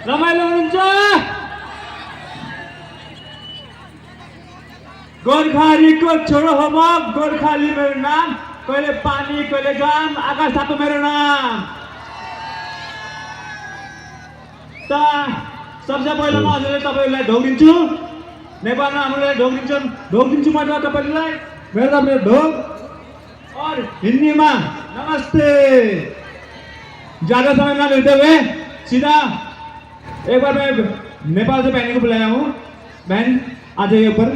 रमाइलो हुनुहुन्छ? गोर्खालीको छोरो हो म, गोर्खाली मेरो नाम, कहिले पानी कहिले घाम, आकाश थापा मेरो नाम। त सबसे पहिला म हजुरले तपाईहरुलाई ढोक दिन्छु। नेपालमा हामीलाई ढोक दिन्छु म तपाईहरुलाई। मेरो ढोक और हिंदी में नमस्ते। ज्यादा समय ना लेते हुए सीधा एक बार मैं नेपाल से बहन को बुलाया हूँ। बहन आ जाइए ऊपर।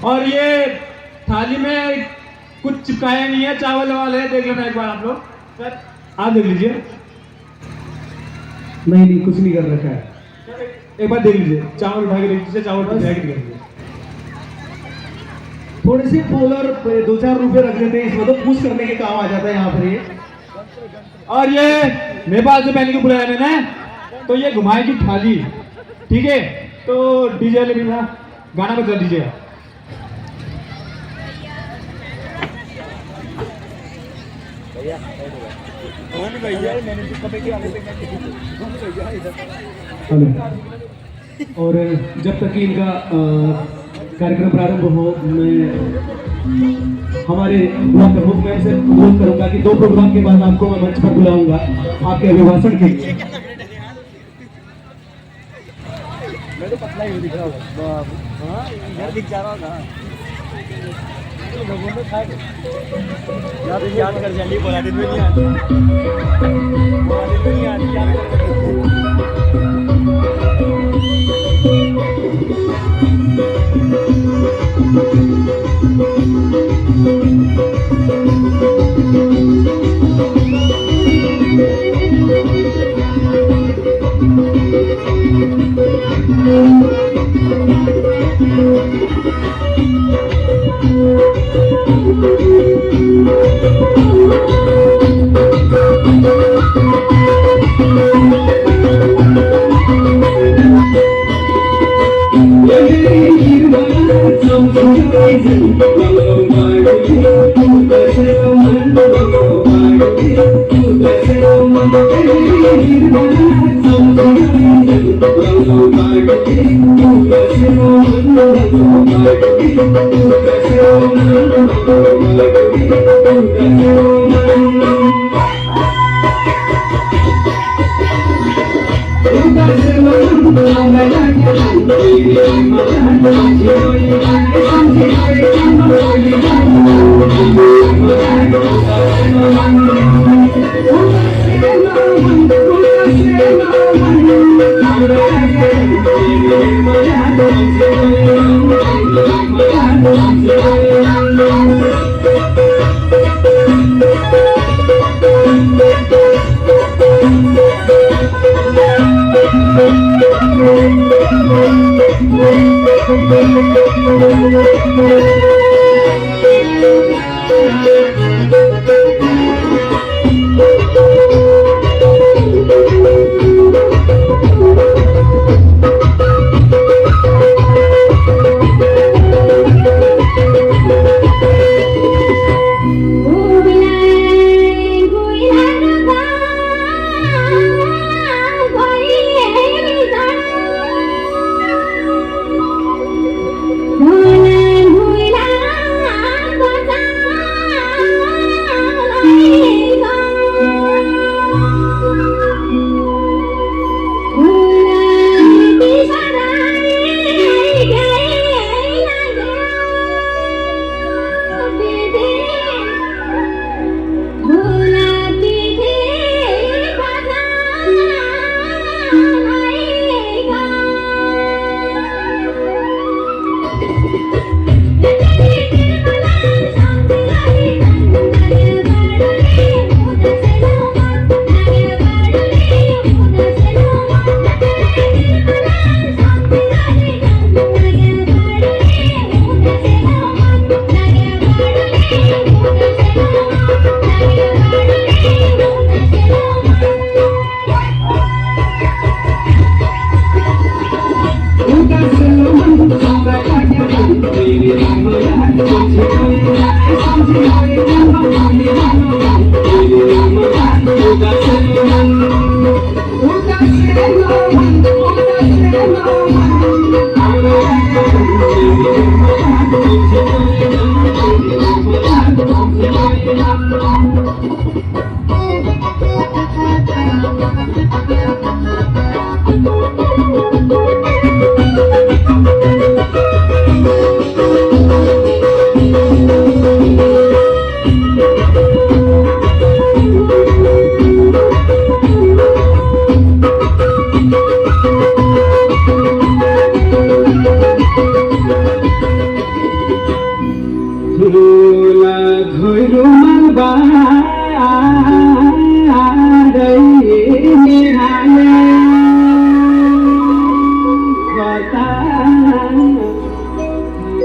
और ये थाली में कुछ चिपकाया नहीं है, चावल वावल है, देख लेना एक बार आप लोग। सर आप देख लीजिए। नहीं कुछ नहीं कर रखा है। एक बार देख लीजिए, चावल उठा के देख लीजिए, चावल उठा के देख लीजिए। थोड़े से फूल और 2-4 रुपए रख देते हैं इसमें, तो खुश करने के काम आ जाता है यहाँ पर ये। और ये नेपाल से बहन को बुलाया मैंने, तो ये घुमाएगी थाली, ठीक है? तो डीजे वाले भी ना गाना बजा दीजिए। और जब तक कि इनका कार्यक्रम प्रारंभ हो, मैं हमारे ब्लॉक प्रमुख मैं से अनुरोध करूंगा कि 2 प्रोग्राम के बाद आपको मैं मंच पर बुलाऊंगा आपके अभिभाषण के लिए। मैं तो पतला ही दिख रहा हूँ। हाँ, इधर दिख जा रहा होगा। लोगों ने खाए याद कर जल्दी बोला दिन में नहीं आती, याद कर। झोला घोरुमल बारै निहाले बता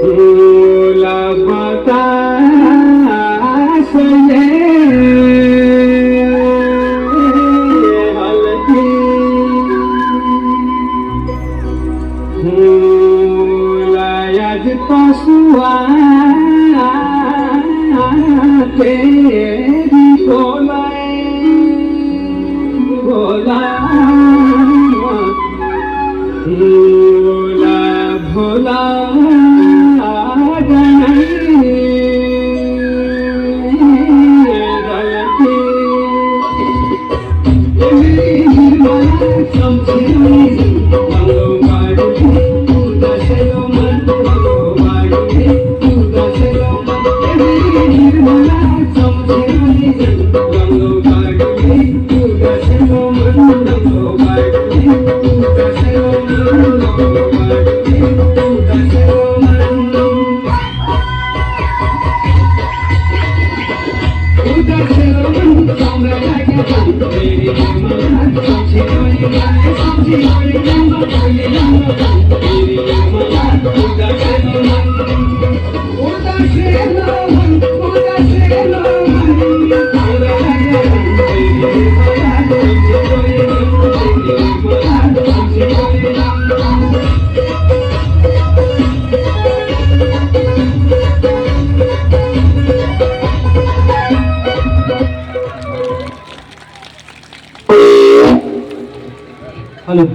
झोला बतासले हल्की झोला आज पशुआ तेरी भोला भोला भोला भोला हेलो।